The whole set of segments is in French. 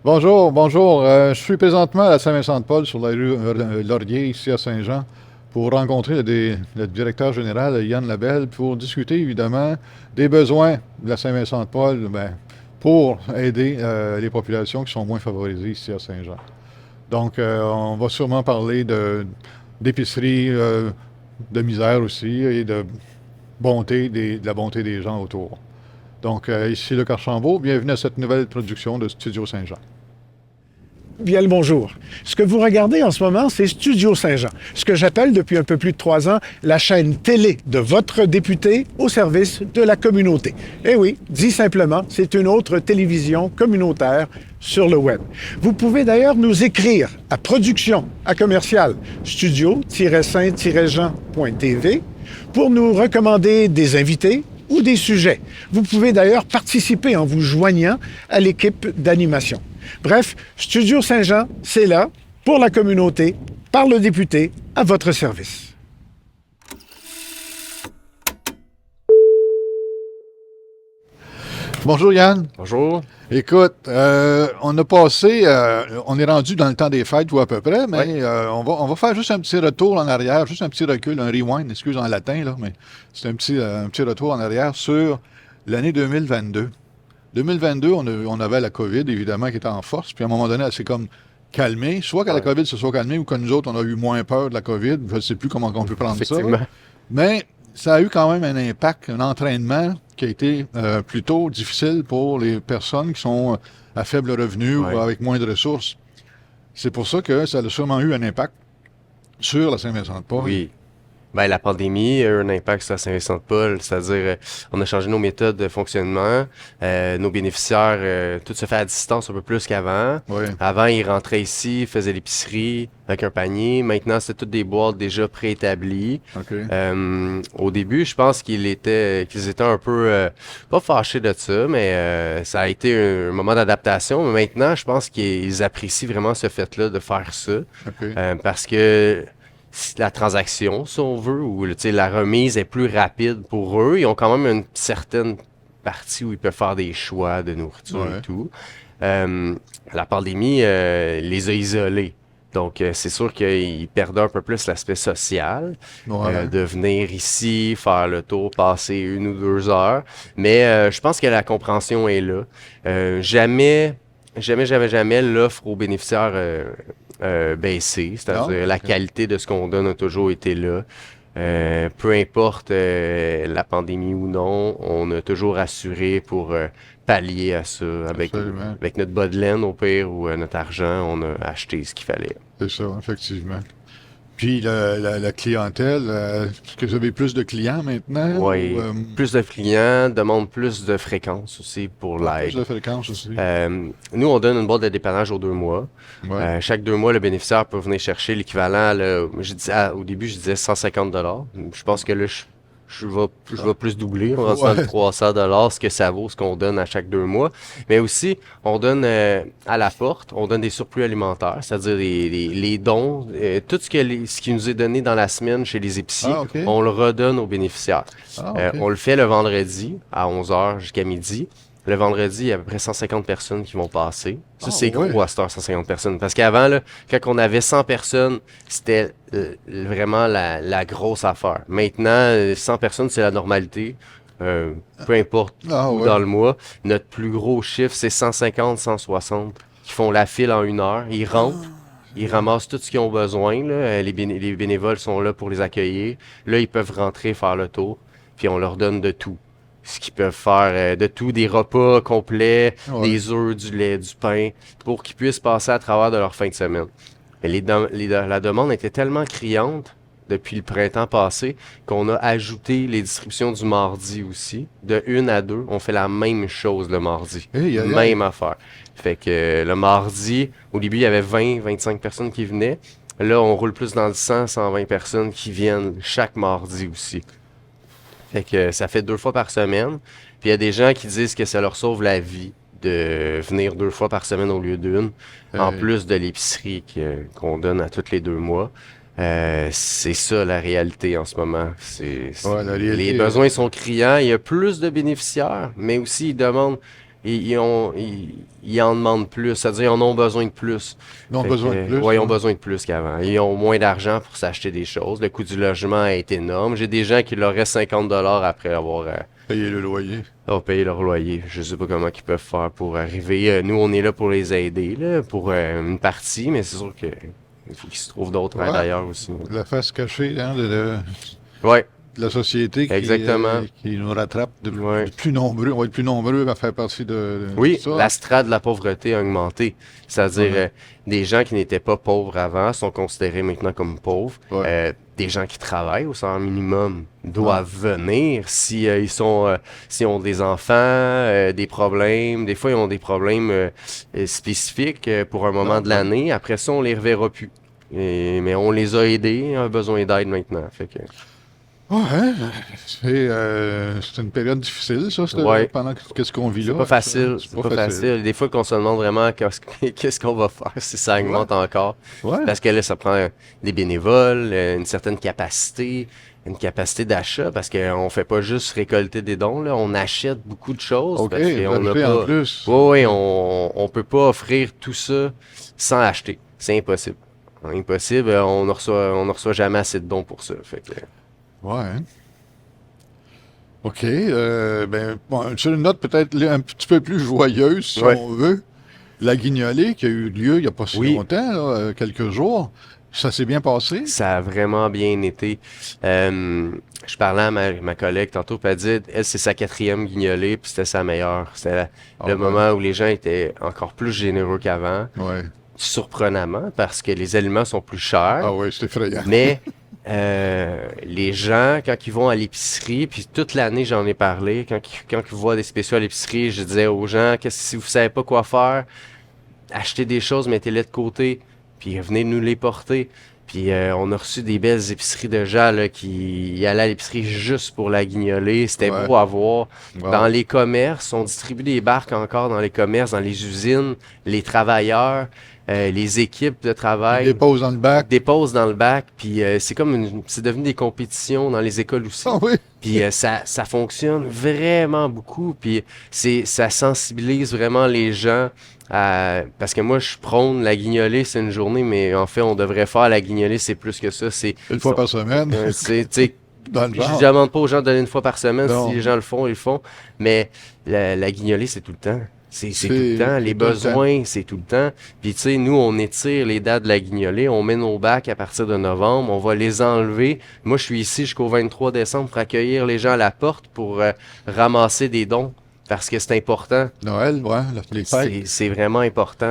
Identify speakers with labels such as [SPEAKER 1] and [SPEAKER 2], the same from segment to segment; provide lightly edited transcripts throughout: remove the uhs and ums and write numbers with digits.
[SPEAKER 1] Bonjour, bonjour. Je suis présentement à la Saint-Vincent-de-Paul sur la rue Laurier, ici à Saint-Jean, pour rencontrer le directeur général Yann Labelle pour discuter évidemment des besoins de la Saint-Vincent-de-Paul pour aider les populations qui sont moins favorisées ici à Saint-Jean. Donc, on va sûrement parler d'épicerie, de misère aussi et de de la bonté des gens autour. Donc, ici le Archambault, bienvenue à cette nouvelle production de Studio Saint-Jean.
[SPEAKER 2] Bien le bonjour. Ce que vous regardez en ce moment, c'est Studio Saint-Jean, ce que j'appelle depuis un peu plus de 3 ans la chaîne télé de votre député au service de la communauté. Eh oui, dit simplement, c'est une autre télévision communautaire sur le web. Vous pouvez d'ailleurs nous écrire à production, à commercial, studio-saint-jean.tv pour nous recommander des invités ou des sujets. Vous pouvez d'ailleurs participer en vous joignant à l'équipe d'animation. Bref, Studio Saint-Jean, c'est là, pour la communauté, par le député, à votre service.
[SPEAKER 1] Bonjour Yann.
[SPEAKER 3] Bonjour.
[SPEAKER 1] Écoute, on a passé, on est rendu dans le temps des fêtes ou à peu près, mais
[SPEAKER 3] Oui.
[SPEAKER 1] on va faire juste un petit retour en arrière, juste un petit recul, un rewind, excuse en latin, là, mais c'est un petit retour en arrière sur l'année 2022. 2022, on avait la COVID, évidemment, qui était en force, puis à un moment donné, elle s'est comme calmée, soit que la
[SPEAKER 3] Ouais.
[SPEAKER 1] COVID se soit calmée ou que nous autres, on a eu moins peur de la COVID, je ne sais plus comment on peut prendre ça.
[SPEAKER 3] Effectivement.
[SPEAKER 1] Mais ça a eu quand même un impact, un entraînement qui a été plutôt difficile pour les personnes qui sont à faible revenu
[SPEAKER 3] Ouais.
[SPEAKER 1] ou avec moins de ressources. C'est pour ça que ça a sûrement eu un impact sur la Saint-Vincent-de-Paul.
[SPEAKER 3] Oui. Ben, la pandémie a eu un impact sur la Saint-Vincent-de-Paul, c'est-à-dire on a changé nos méthodes de fonctionnement, nos bénéficiaires, tout se fait à distance un peu plus qu'avant.
[SPEAKER 1] Oui.
[SPEAKER 3] Avant, ils rentraient ici, ils faisaient l'épicerie avec un panier. Maintenant, c'est toutes des boîtes déjà préétablies.
[SPEAKER 1] OK.
[SPEAKER 3] Au début, je pense qu'ils étaient un peu, pas fâchés de ça, mais ça a été un moment d'adaptation. Mais maintenant, je pense qu'ils apprécient vraiment ce fait-là de faire ça.
[SPEAKER 1] OK.
[SPEAKER 3] Parce que la transaction, si on veut, ou tu sais, la remise est plus rapide pour eux. Ils ont quand même une certaine partie où ils peuvent faire des choix de nourriture
[SPEAKER 1] Ouais.
[SPEAKER 3] et tout. La pandémie les a isolés. Donc, c'est sûr qu'ils perdaient un peu plus l'aspect social,
[SPEAKER 1] Ouais.
[SPEAKER 3] de venir ici, faire le tour, passer 1 ou 2 heures. Mais je pense que la compréhension est là. Jamais l'offre aux bénéficiaires baissé, c'est-à-dire
[SPEAKER 1] Non?
[SPEAKER 3] la
[SPEAKER 1] OK.
[SPEAKER 3] qualité de ce qu'on donne a toujours été là. Peu importe la pandémie ou non, on a toujours assuré pour pallier à ça
[SPEAKER 1] Absolument.
[SPEAKER 3] avec notre bas de laine au pire ou notre argent, on a acheté ce qu'il fallait.
[SPEAKER 1] C'est ça, effectivement. Puis la clientèle, est-ce que vous avez plus de clients maintenant?
[SPEAKER 3] Oui,
[SPEAKER 1] Ou,
[SPEAKER 3] plus de clients demandent plus de fréquence aussi pour
[SPEAKER 1] plus
[SPEAKER 3] l'aide.
[SPEAKER 1] de fréquence aussi?
[SPEAKER 3] Nous, on donne une boîte de dépannage aux 2 mois.
[SPEAKER 1] Ouais.
[SPEAKER 3] Chaque 2 mois, le bénéficiaire peut venir chercher l'équivalent. Là, au début, je disais 150 $. Je pense que là, je vais plus doubler. On va
[SPEAKER 1] Ouais.
[SPEAKER 3] dans 300 $, ce que ça vaut, ce qu'on donne à chaque 2 mois. Mais aussi, on donne à la porte, on donne des surplus alimentaires, c'est-à-dire les dons, tout ce qui nous est donné dans la semaine chez les épiciers,
[SPEAKER 1] Ah, OK.
[SPEAKER 3] on le redonne aux bénéficiaires.
[SPEAKER 1] Ah, OK.
[SPEAKER 3] On le fait le vendredi à 11 h jusqu'à midi. Le vendredi, il y a à peu près 150 personnes qui vont passer. Ça,
[SPEAKER 1] Ah,
[SPEAKER 3] c'est
[SPEAKER 1] ouais.
[SPEAKER 3] gros à cette heure, 150 personnes. Parce qu'avant, là, quand on avait 100 personnes, c'était vraiment la grosse affaire. Maintenant, 100 personnes, c'est la normalité. Peu importe
[SPEAKER 1] Ah,
[SPEAKER 3] où
[SPEAKER 1] ouais.
[SPEAKER 3] dans le mois. Notre plus gros chiffre, c'est 150, 160 qui font la file en 1 heure. Ils rentrent. Ils ramassent tout ce qu'ils ont besoin. Là. Les bénévoles sont là pour les accueillir. Là, ils peuvent rentrer, faire le tour. Puis on leur donne de tout. Ce qu'ils peuvent faire de tout, des repas complets,
[SPEAKER 1] Ouais.
[SPEAKER 3] des œufs, du lait, du pain, pour qu'ils puissent passer à travers de leur fin de semaine. Mais la demande était tellement criante depuis le printemps passé qu'on a ajouté les distributions du mardi aussi. De 1 à 2, on fait la même chose le mardi.
[SPEAKER 1] Hey, aïe, aïe.
[SPEAKER 3] Même affaire. Fait que le mardi, au début, il y avait 20-25 personnes qui venaient. Là, on roule plus dans le 100-120 personnes qui viennent chaque mardi aussi. Fait que ça fait 2 fois par semaine. Puis il y a des gens qui disent que ça leur sauve la vie de venir 2 fois par semaine au lieu d'une, en plus de l'épicerie qu'on donne à tous les 2 mois. C'est ça la réalité en ce moment.
[SPEAKER 1] Ouais, la réalité,
[SPEAKER 3] les besoins sont criants. Il y a plus de bénéficiaires, mais aussi ils demandent ils en demandent plus. C'est-à-dire, ils en ont besoin de plus.
[SPEAKER 1] Ils ont
[SPEAKER 3] Fait
[SPEAKER 1] besoin
[SPEAKER 3] que,
[SPEAKER 1] de plus.
[SPEAKER 3] ouais, ils ont
[SPEAKER 1] hein.
[SPEAKER 3] besoin de plus qu'avant. Ils ont moins d'argent pour s'acheter des choses. Le coût du logement est énorme. J'ai des gens qui leur restent 50$ après
[SPEAKER 1] Payer le loyer.
[SPEAKER 3] avoir payé leur loyer. Je sais pas comment ils peuvent faire pour arriver. Nous, on est là pour les aider, là, pour une partie, mais c'est sûr que il faut qu'ils se trouvent d'autres aides
[SPEAKER 1] Ouais.
[SPEAKER 3] ailleurs aussi.
[SPEAKER 1] La face cachée hein,
[SPEAKER 3] Ouais,
[SPEAKER 1] de la société
[SPEAKER 3] exactement.
[SPEAKER 1] qui nous rattrape
[SPEAKER 3] Ouais.
[SPEAKER 1] de plus nombreux. On va être plus nombreux à faire partie de
[SPEAKER 3] Oui,
[SPEAKER 1] ça.
[SPEAKER 3] la strate de la pauvreté a augmenté. C'est-à-dire,
[SPEAKER 1] Ouais.
[SPEAKER 3] des gens qui n'étaient pas pauvres avant sont considérés maintenant comme pauvres.
[SPEAKER 1] Ouais.
[SPEAKER 3] Des gens qui travaillent au salaire minimum doivent venir si s'ils ont des enfants, des problèmes. Des fois, ils ont des problèmes spécifiques pour un moment
[SPEAKER 1] Ouais,
[SPEAKER 3] de
[SPEAKER 1] ouais.
[SPEAKER 3] l'année. Après ça, on les reverra plus. Mais on les a aidés, on a besoin d'aide maintenant. Fait que,
[SPEAKER 1] Ouais, c'est une période difficile, ça,
[SPEAKER 3] Ouais.
[SPEAKER 1] pendant qu'est-ce qu'on vit
[SPEAKER 3] c'est
[SPEAKER 1] là.
[SPEAKER 3] pas facile,
[SPEAKER 1] C'est
[SPEAKER 3] c'est pas facile. Des fois qu'on se demande vraiment qu'est-ce qu'on va faire si ça augmente encore.
[SPEAKER 1] Ouais.
[SPEAKER 3] Parce que là, ça prend des bénévoles, une certaine capacité d'achat, parce qu'on fait pas juste récolter des dons, là, on achète beaucoup de choses.
[SPEAKER 1] OK,
[SPEAKER 3] Parce qu'on n'a
[SPEAKER 1] acheter en
[SPEAKER 3] pas.
[SPEAKER 1] plus.
[SPEAKER 3] Oui, on peut pas offrir tout ça sans acheter. C'est impossible. Impossible, on ne reçoit jamais assez de dons pour ça. Fait que,
[SPEAKER 1] Ouais. hein. OK. Ben, bon, sur une note peut-être un petit peu plus joyeuse, si
[SPEAKER 3] Ouais.
[SPEAKER 1] on veut, la guignolée qui a eu lieu il n'y a pas si
[SPEAKER 3] Oui.
[SPEAKER 1] longtemps, là, quelques jours, ça s'est bien passé?
[SPEAKER 3] Ça a vraiment bien été. Je parlais à ma collègue tantôt, puis elle dit, elle, c'est sa 4e guignolée, puis c'était sa meilleure. C'était
[SPEAKER 1] Ah
[SPEAKER 3] le
[SPEAKER 1] ouais.
[SPEAKER 3] moment où les gens étaient encore plus généreux qu'avant,
[SPEAKER 1] Ouais.
[SPEAKER 3] surprenamment, parce que les aliments sont plus chers.
[SPEAKER 1] Ah ouais, c'est effrayant.
[SPEAKER 3] Mais les gens, quand ils vont à l'épicerie, puis toute l'année j'en ai parlé, quand ils voient des spéciaux à l'épicerie, je disais aux gens, si vous savez pas quoi faire, achetez des choses, mettez-les de côté, puis venez nous les porter. Puis on a reçu des belles épiceries de gens là, qui allaient à l'épicerie juste pour la guignolée. C'était
[SPEAKER 1] Ouais.
[SPEAKER 3] beau à voir.
[SPEAKER 1] Wow.
[SPEAKER 3] Dans les commerces, on distribue des barques encore dans les commerces, dans les usines, les travailleurs, les équipes de
[SPEAKER 1] Il
[SPEAKER 3] travail
[SPEAKER 1] dépose dans le bac.
[SPEAKER 3] déposent dans le bac, puis c'est devenu des compétitions dans les écoles aussi.
[SPEAKER 1] Ah oui.
[SPEAKER 3] Puis ça fonctionne vraiment beaucoup, puis ça sensibilise vraiment les gens parce que moi je prône la guignolée, c'est une journée, mais en fait on devrait faire la guignolée, c'est plus que ça,
[SPEAKER 1] Une fois par semaine.
[SPEAKER 3] tu sais,
[SPEAKER 1] Dans le
[SPEAKER 3] je
[SPEAKER 1] genre.
[SPEAKER 3] demande pas aux gens de donner une fois par semaine,
[SPEAKER 1] Non.
[SPEAKER 3] si les gens le font, ils le font, mais la guignolée c'est tout le temps. C'est tout le temps.
[SPEAKER 1] C'est
[SPEAKER 3] Les
[SPEAKER 1] tout le
[SPEAKER 3] besoins, c'est tout le temps. Puis, tu sais, nous, on étire les dates de la guignolée. On met nos bacs à partir de novembre. On va les enlever. Moi, je suis ici jusqu'au 23 décembre pour accueillir les gens à la porte pour ramasser des dons. Parce que c'est important.
[SPEAKER 1] Noël, ouais, les fêtes.
[SPEAKER 3] C'est vraiment important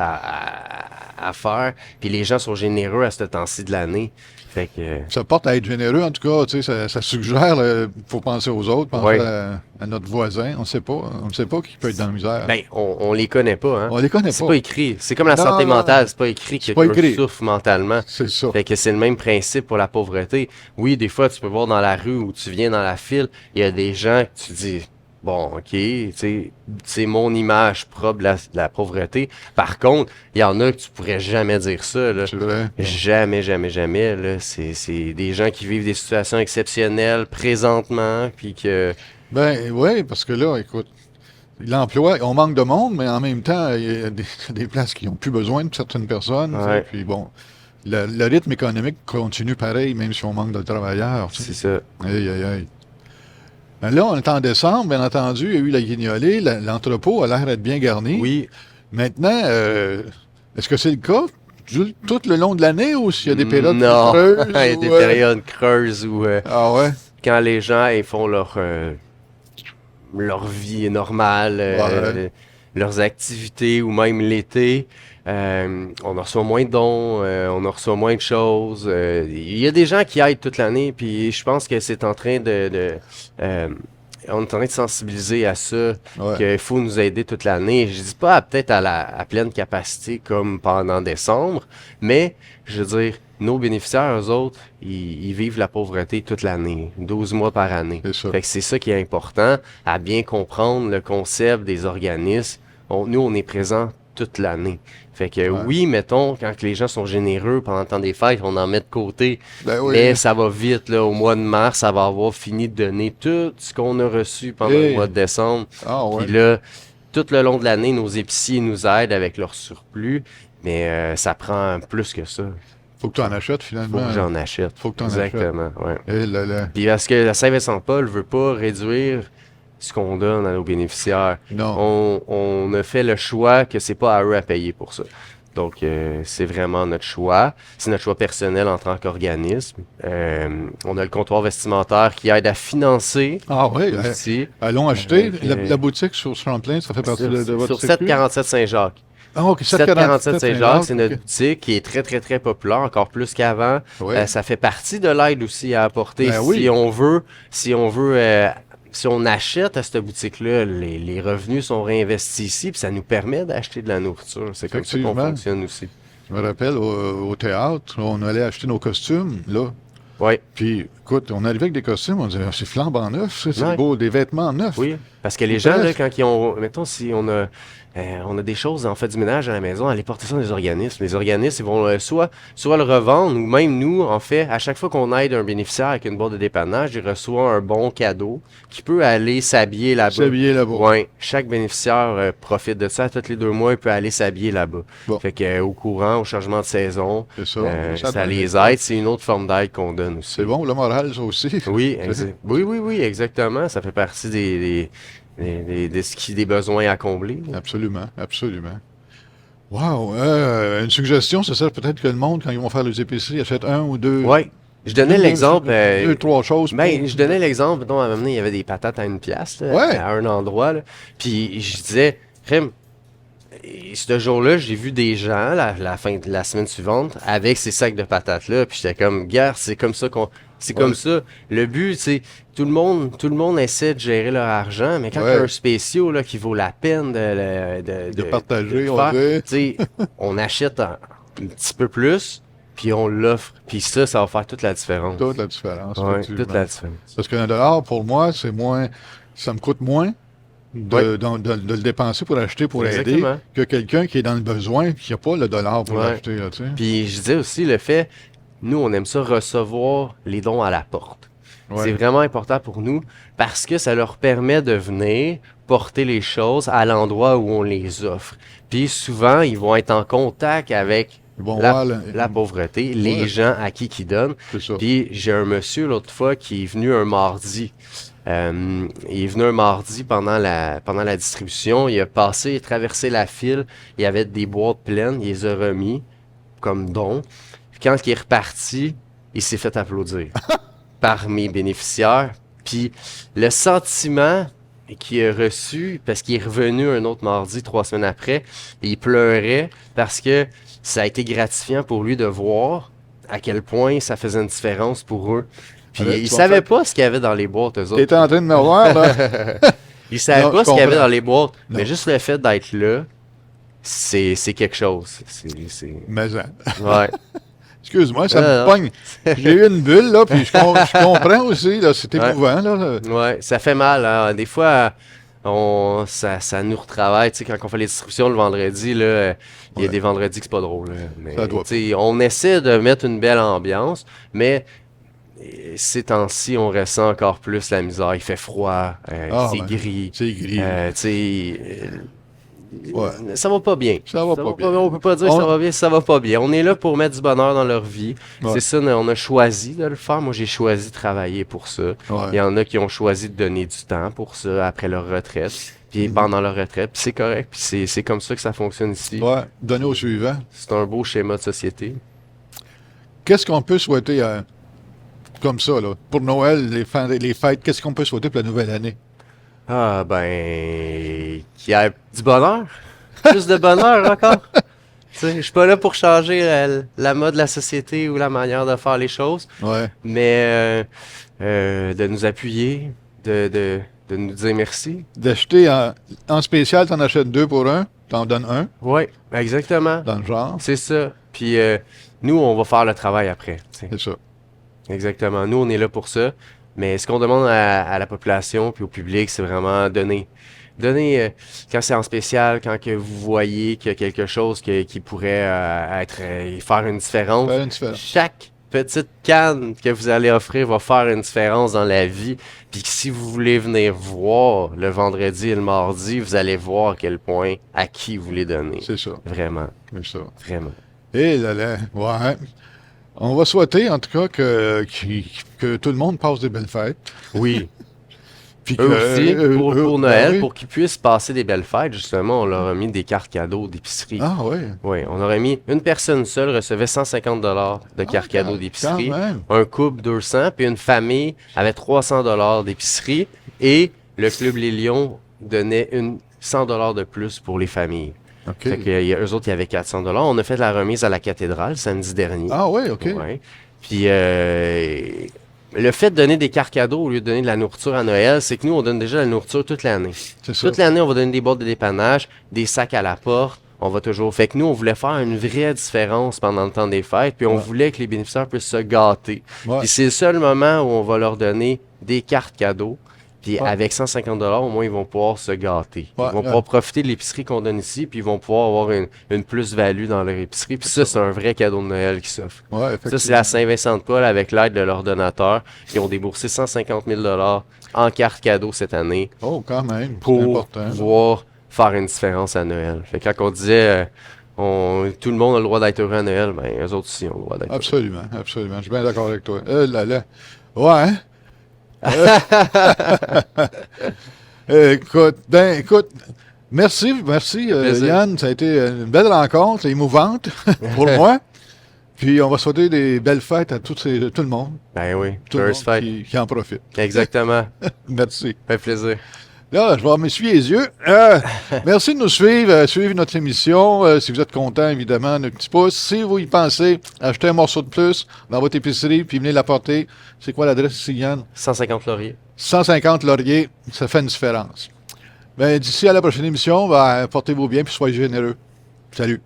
[SPEAKER 3] à faire. Puis les gens sont généreux à ce temps-ci de l'année. Fait que...
[SPEAKER 1] Ça porte à être généreux, en tout cas, tu sais, ça suggère, il faut penser aux autres, penser
[SPEAKER 3] Ouais.
[SPEAKER 1] à notre voisin. On ne sait pas qui peut être dans la misère.
[SPEAKER 3] Ben, on les connaît pas, hein.
[SPEAKER 1] On les connaît
[SPEAKER 3] C'est
[SPEAKER 1] pas.
[SPEAKER 3] pas écrit. C'est comme la
[SPEAKER 1] Non,
[SPEAKER 3] santé
[SPEAKER 1] non,
[SPEAKER 3] mentale. C'est pas écrit que
[SPEAKER 1] c'est pas
[SPEAKER 3] quelqu'un
[SPEAKER 1] écrit.
[SPEAKER 3] souffre mentalement.
[SPEAKER 1] C'est ça.
[SPEAKER 3] Fait que c'est le même principe pour la pauvreté. Oui, des fois, tu peux voir dans la rue où tu viens dans la file, il y a des gens que tu dis, bon, ok, tu sais, c'est mon image propre de la pauvreté. Par contre, il y en a que tu pourrais jamais dire ça, là.
[SPEAKER 1] C'est vrai.
[SPEAKER 3] Jamais, jamais, jamais, là. C'est des gens qui vivent des situations exceptionnelles présentement, puis que...
[SPEAKER 1] Ben oui, parce que là, écoute, l'emploi, on manque de monde, mais en même temps, il y a des places qui n'ont plus besoin de certaines personnes. tu sais,
[SPEAKER 3] Ouais.
[SPEAKER 1] Puis bon, le rythme économique continue pareil, même si on manque de travailleurs. tu sais.
[SPEAKER 3] C'est ça.
[SPEAKER 1] Aïe, aïe, aïe. Ben là, on est en décembre, bien entendu, il y a eu la guignolée, l'entrepôt a l'air d'être bien garni.
[SPEAKER 3] Oui.
[SPEAKER 1] Maintenant, est-ce que c'est le cas tout le long de l'année ou s'il y a des périodes plus
[SPEAKER 3] Non,
[SPEAKER 1] creuses?
[SPEAKER 3] il y a des
[SPEAKER 1] ou,
[SPEAKER 3] périodes creuses où
[SPEAKER 1] Ah ouais?
[SPEAKER 3] quand les gens ils font leur vie normale,
[SPEAKER 1] Ouais.
[SPEAKER 3] leurs activités ou même l'été, on en reçoit moins de dons, on en reçoit moins de choses. Il y a des gens qui aident toute l'année, puis je pense que c'est en train on est en train de sensibiliser à ça,
[SPEAKER 1] Ouais.
[SPEAKER 3] qu'il faut nous aider toute l'année. Je dis pas peut-être à pleine capacité comme pendant décembre, mais je veux dire, nos bénéficiaires, eux autres, ils vivent la pauvreté toute l'année, 12 mois par année.
[SPEAKER 1] C'est ça.
[SPEAKER 3] Fait que c'est ça qui est important, à bien comprendre le concept des organismes. Nous, on est présents toute l'année. Fait que
[SPEAKER 1] Ouais.
[SPEAKER 3] oui, mettons, quand les gens sont généreux pendant le temps des fêtes, on en met de côté.
[SPEAKER 1] Ben oui.
[SPEAKER 3] Mais ça va vite, là. Au mois de mars, ça va avoir fini de donner tout ce qu'on a reçu pendant le
[SPEAKER 1] Hey.
[SPEAKER 3] mois de décembre.
[SPEAKER 1] Ah ouais.
[SPEAKER 3] Puis là, tout le long de l'année, nos épiciers nous aident avec leur surplus, mais ça prend plus que ça.
[SPEAKER 1] Faut que tu en achètes,
[SPEAKER 3] Faut
[SPEAKER 1] finalement.
[SPEAKER 3] que j'en achète.
[SPEAKER 1] Faut que tu en achètes.
[SPEAKER 3] Exactement, ouais.
[SPEAKER 1] Et là,
[SPEAKER 3] Puis parce que la Saint-Vincent-de-Paul veut pas réduire ce qu'on donne à nos bénéficiaires.
[SPEAKER 1] non.
[SPEAKER 3] On a fait le choix que c'est pas à eux à payer pour ça. Donc, c'est vraiment notre choix. C'est notre choix personnel en tant qu'organisme. On a le comptoir vestimentaire qui aide à financer
[SPEAKER 1] Ah oui,
[SPEAKER 3] aussi.
[SPEAKER 1] allons acheter.
[SPEAKER 3] Avec,
[SPEAKER 1] La boutique sur Champlain, ça fait partie de votre
[SPEAKER 3] Sur
[SPEAKER 1] circuit?
[SPEAKER 3] 747 Saint-Jacques.
[SPEAKER 1] Ah, OK,
[SPEAKER 3] 747 Saint-Jacques, c'est notre
[SPEAKER 1] OK.
[SPEAKER 3] boutique qui est très, très, très populaire, encore plus qu'avant.
[SPEAKER 1] Ouais.
[SPEAKER 3] Ça fait partie de l'aide aussi à apporter.
[SPEAKER 1] Ben oui.
[SPEAKER 3] Si on achète à cette boutique-là, les revenus sont réinvestis ici, puis ça nous permet d'acheter de la nourriture. C'est comme ça qu'on
[SPEAKER 1] Effectivement.
[SPEAKER 3] fonctionne aussi.
[SPEAKER 1] Je me rappelle, au théâtre, on allait acheter nos costumes, là.
[SPEAKER 3] Oui,
[SPEAKER 1] Puis, écoute, on arrivait avec des costumes, on disait, ah, c'est flambant neuf, ça, c'est
[SPEAKER 3] Ouais.
[SPEAKER 1] beau, des vêtements neufs.
[SPEAKER 3] oui. Parce que les gens, là,
[SPEAKER 1] Bref.
[SPEAKER 3] quand ils ont. Mettons, si on a des choses, on fait du ménage à la maison, aller porter ça dans les organismes. Les organismes, ils vont soit le revendre, ou même nous, en fait, à chaque fois qu'on aide un bénéficiaire avec une boîte de dépannage, il reçoit un bon cadeau qui peut aller s'habiller là-bas.
[SPEAKER 1] S'habiller là-bas.
[SPEAKER 3] Oui, chaque bénéficiaire profite de ça. Tous les 2 mois, il peut aller s'habiller là-bas.
[SPEAKER 1] Bon.
[SPEAKER 3] Fait que, au courant, au changement de saison,
[SPEAKER 1] C'est ça.
[SPEAKER 3] ça les aide. C'est une autre forme d'aide qu'on donne aussi.
[SPEAKER 1] C'est bon, le moral, ça aussi.
[SPEAKER 3] Oui, oui, exactement. Ça fait partie des besoins à combler.
[SPEAKER 1] Absolument, absolument. Wow! Une suggestion, c'est ça, peut-être que le monde, quand ils vont faire les épiceries, achète un ou deux.
[SPEAKER 3] Oui. Je donnais l'exemple.
[SPEAKER 1] Deux, trois choses.
[SPEAKER 3] Ben, je donnais l'exemple, mettons, à un moment donné, il y avait des patates à 1 piastre, là,
[SPEAKER 1] Ouais.
[SPEAKER 3] à un endroit, là. Puis je disais, Crème, et ce jour-là, j'ai vu des gens, la fin de la semaine suivante, avec ces sacs de patates-là. Puis j'étais comme, gars, c'est comme ça qu'on. C'est comme ça. Le but, c'est tout le monde essaie de gérer leur argent, mais quand il y a un spécial là, qui vaut la peine
[SPEAKER 1] de partager, on
[SPEAKER 3] faire,
[SPEAKER 1] dit.
[SPEAKER 3] tu sais, on achète un petit peu plus, puis on l'offre. Puis ça va faire toute la différence.
[SPEAKER 1] Toute la différence.
[SPEAKER 3] Ouais,
[SPEAKER 1] effectivement.
[SPEAKER 3] toute la différence.
[SPEAKER 1] Parce qu'un dollar, pour moi, c'est moins. Ça me coûte moins de le dépenser pour acheter, pour aider,
[SPEAKER 3] Exactement.
[SPEAKER 1] que quelqu'un qui est dans le besoin et qui n'a pas le dollar pour
[SPEAKER 3] Ouais.
[SPEAKER 1] l'acheter. Là, tu sais.
[SPEAKER 3] Puis je disais aussi le fait, nous, on aime ça recevoir les dons à la porte.
[SPEAKER 1] Ouais.
[SPEAKER 3] C'est vraiment important pour nous parce que ça leur permet de venir porter les choses à l'endroit où on les offre. Puis souvent, ils vont être en contact avec
[SPEAKER 1] Ils vont
[SPEAKER 3] la,
[SPEAKER 1] voir
[SPEAKER 3] la pauvreté, les
[SPEAKER 1] Ouais.
[SPEAKER 3] gens à qui ils donnent.
[SPEAKER 1] C'est ça.
[SPEAKER 3] Puis j'ai un monsieur l'autre fois qui est venu un mardi. Il est venu un mardi pendant la distribution. Il a passé, il a traversé la file. Il y avait des boîtes pleines. Il les a remis comme don. Puis quand il est reparti, il s'est fait applaudir par mes bénéficiaires. Puis le sentiment qu'il a reçu, parce qu'il est revenu un autre mardi, 3 semaines après, et il pleurait parce que ça a été gratifiant pour lui de voir à quel point ça faisait une différence pour eux. Puis
[SPEAKER 1] Ouais,
[SPEAKER 3] ils
[SPEAKER 1] tu vas
[SPEAKER 3] savaient
[SPEAKER 1] faire-
[SPEAKER 3] pas ce qu'il y avait dans les boîtes, eux autres.
[SPEAKER 1] T'es en train de me voir, là?
[SPEAKER 3] Ils savaient
[SPEAKER 1] Non,
[SPEAKER 3] pas
[SPEAKER 1] je
[SPEAKER 3] ce qu'il y avait
[SPEAKER 1] comprends.
[SPEAKER 3] dans les boîtes.
[SPEAKER 1] Non.
[SPEAKER 3] Mais juste le fait d'être là, c'est quelque chose.
[SPEAKER 1] Mais,
[SPEAKER 3] Ouais.
[SPEAKER 1] excuse-moi, ça
[SPEAKER 3] Ah,
[SPEAKER 1] me pogne. J'ai eu une bulle, là, puis je comprends aussi, là, c'est
[SPEAKER 3] Ouais.
[SPEAKER 1] émouvant, là.
[SPEAKER 3] Ouais, ça fait mal. Hein. Des fois, ça nous retravaille. Tu sais, quand on fait les distributions le vendredi, là, il y a
[SPEAKER 1] Ouais.
[SPEAKER 3] des vendredis que c'est pas drôle. Là. Mais,
[SPEAKER 1] Ça doit
[SPEAKER 3] tu sais, on essaie de mettre une belle ambiance, mais ces temps-ci, on ressent encore plus la misère. Il fait froid,
[SPEAKER 1] Ah,
[SPEAKER 3] c'est
[SPEAKER 1] ben,
[SPEAKER 3] gris.
[SPEAKER 1] C'est gris.
[SPEAKER 3] Tu sais,
[SPEAKER 1] Ouais.
[SPEAKER 3] ça va pas bien.
[SPEAKER 1] Ça va pas bien.
[SPEAKER 3] On peut pas dire que ça va bien, ça va pas bien. On est là pour mettre du bonheur dans leur vie.
[SPEAKER 1] Ouais.
[SPEAKER 3] C'est ça, on a choisi de le faire. Moi, j'ai choisi de travailler pour ça. Il
[SPEAKER 1] Ouais.
[SPEAKER 3] y en a qui ont choisi de donner du temps pour ça après leur retraite, puis
[SPEAKER 1] Mhm.
[SPEAKER 3] pendant leur retraite, puis c'est correct, puis c'est comme ça que ça fonctionne ici.
[SPEAKER 1] Ouais. Donner au suivant.
[SPEAKER 3] C'est un beau schéma de société.
[SPEAKER 1] Qu'est-ce qu'on peut souhaiter comme ça, là? Pour Noël, les fêtes, qu'est-ce qu'on peut souhaiter pour la nouvelle année?
[SPEAKER 3] Ah, ben, qu'il y ait du bonheur. Plus de bonheur encore. Tu sais, je suis pas là pour changer la mode de la société ou la manière de faire les choses,
[SPEAKER 1] Ouais.
[SPEAKER 3] mais de nous appuyer, de nous dire merci.
[SPEAKER 1] D'acheter en spécial, t'en achètes 2 pour 1, t'en donnes un,
[SPEAKER 3] Oui, exactement.
[SPEAKER 1] dans le genre.
[SPEAKER 3] C'est ça. Puis nous, on va faire le travail après. Tu sais.
[SPEAKER 1] C'est ça.
[SPEAKER 3] Exactement. Nous, on est là pour ça. Mais ce qu'on demande à la population puis au public, c'est vraiment donner. Donner quand c'est en spécial, quand que vous voyez qu'il y a quelque chose qui pourrait faire une différence.
[SPEAKER 1] Faire une différence.
[SPEAKER 3] petite canne que vous allez offrir va faire une différence dans la vie. Puis que si vous voulez venir voir le vendredi et le mardi, vous allez voir à quel point à qui vous les donnez.
[SPEAKER 1] C'est ça.
[SPEAKER 3] Vraiment,
[SPEAKER 1] C'est ça.
[SPEAKER 3] vraiment.
[SPEAKER 1] Et là, là, ouais. On va souhaiter, en tout cas, que tout le monde passe des belles fêtes.
[SPEAKER 3] Oui.
[SPEAKER 1] Puis
[SPEAKER 3] Eux aussi, pour
[SPEAKER 1] ben
[SPEAKER 3] Noël,
[SPEAKER 1] oui.
[SPEAKER 3] pour qu'ils puissent passer des belles fêtes, justement, on leur a mis des cartes cadeaux d'épicerie.
[SPEAKER 1] Ah, oui.
[SPEAKER 3] Oui, on aurait mis une personne seule recevait 150 de cartes cadeaux
[SPEAKER 1] quand
[SPEAKER 3] d'épicerie,
[SPEAKER 1] même.
[SPEAKER 3] un couple 200, puis une famille avait 300 d'épicerie et le Club Les Lions donnait 100 de plus pour les familles.
[SPEAKER 1] OK.
[SPEAKER 3] Fait que, eux autres, il y avait 400 On a fait la remise à la cathédrale samedi dernier.
[SPEAKER 1] Ah, oui, OK.
[SPEAKER 3] Ouais. Puis le fait de donner des cartes cadeaux au lieu de donner de la nourriture à Noël, c'est que nous, on donne déjà la nourriture toute l'année.
[SPEAKER 1] C'est ça.
[SPEAKER 3] Toute l'année, on va donner des boîtes de dépannage, des sacs à la porte. On va toujours. Fait que nous, on voulait faire une vraie différence pendant le temps des fêtes, puis on voulait que les bénéficiaires puissent se gâter.
[SPEAKER 1] Ouais.
[SPEAKER 3] Puis c'est le seul moment où on va leur donner des cartes cadeaux. Puis
[SPEAKER 1] Ouais.
[SPEAKER 3] avec 150 au moins, ils vont pouvoir se gâter.
[SPEAKER 1] Ouais,
[SPEAKER 3] Ils vont
[SPEAKER 1] ouais.
[SPEAKER 3] pouvoir profiter de l'épicerie qu'on donne ici, puis ils vont pouvoir avoir une plus-value dans leur épicerie. Puis ça, c'est un vrai cadeau de Noël qui s'offre.
[SPEAKER 1] Ouais,
[SPEAKER 3] Ça, c'est
[SPEAKER 1] effectivement.
[SPEAKER 3] à Saint-Vincent-de-Paul avec l'aide de leurs donateurs. Ils ont déboursé 150 000 en cartes cadeaux cette année
[SPEAKER 1] Oh, quand même. C'est
[SPEAKER 3] pour
[SPEAKER 1] important.
[SPEAKER 3] pouvoir faire une différence à Noël. Fait que quand on disait tout le monde a le droit d'être heureux à Noël, ben eux autres aussi ont le droit d'être heureux.
[SPEAKER 1] Absolument, absolument. Je suis bien d'accord avec toi. Là, là. Ouais, hein? Écoute, merci,
[SPEAKER 3] plaisir.
[SPEAKER 1] Yann. Ça a été une belle rencontre, émouvante pour moi. Puis on va souhaiter des belles fêtes à tout le monde.
[SPEAKER 3] Ben oui,
[SPEAKER 1] Tout le
[SPEAKER 3] First
[SPEAKER 1] monde
[SPEAKER 3] Fight.
[SPEAKER 1] qui en profite.
[SPEAKER 3] Exactement.
[SPEAKER 1] Merci.
[SPEAKER 3] Fait plaisir.
[SPEAKER 1] Là, je vais m'essuyer les yeux. Merci de nous suivre notre émission. Si vous êtes content, évidemment, un petit pouce. Si vous y pensez, achetez un morceau de plus dans votre épicerie, puis venez l'apporter. C'est quoi l'adresse ici, Yann?
[SPEAKER 3] 150 lauriers.
[SPEAKER 1] 150 Laurier, ça fait une différence. Ben, d'ici à la prochaine émission, portez-vous bien, puis soyez généreux. Salut.